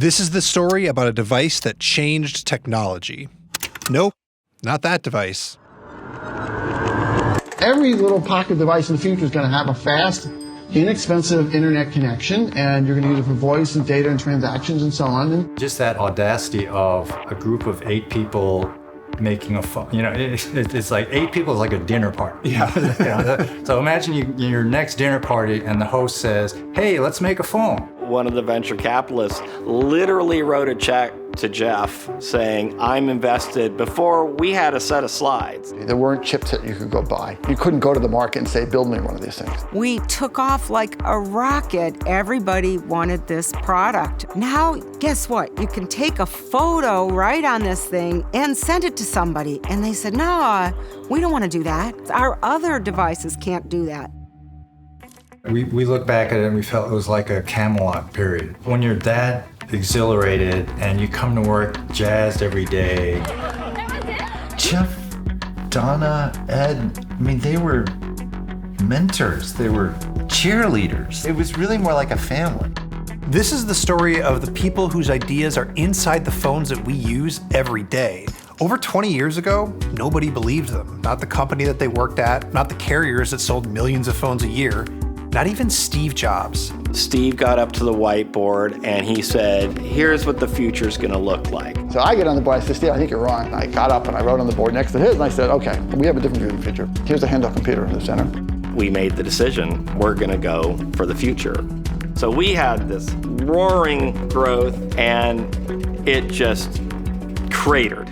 This is the story about a device that changed technology. Nope, not that device. Every little pocket device in the future is going to have a fast, inexpensive internet connection, and you're going to use it for voice and data and transactions and so on. And just that audacity of a group of 8 people making a phone, it's like 8 people is like a dinner party. Yeah. So imagine your next dinner party and the host says, hey, let's make a phone. One of the venture capitalists literally wrote a check to Jeff saying, I'm invested, before we had a set of slides. there weren't chips that you could go buy. You couldn't go to the market and say, build me one of these things. We took off like a rocket. Everybody wanted this product. Now, guess what? You can take a photo right on this thing and send it to somebody. And they said, no, we don't want to do that. Our other devices can't do that. We look back at it and we felt it was like a Camelot period. When you're that exhilarated and you come to work jazzed every day. Jeff, Donna, Ed, they were mentors. They were cheerleaders. It was really more like a family. This is the story of the people whose ideas are inside the phones that we use every day. Over 20 years ago, nobody believed them. Not the company that they worked at, not the carriers that sold millions of phones a year, not even Steve Jobs. Steve got up to the whiteboard and he said, here's what the future's gonna look like. So I get on the board, I said, Steve, I think you're wrong. I got up and I wrote on the board next to his, and I said, okay, we have a different view of the future. Here's a handheld computer in the center. We made the decision, we're gonna go for the future. So we had this roaring growth and it just cratered.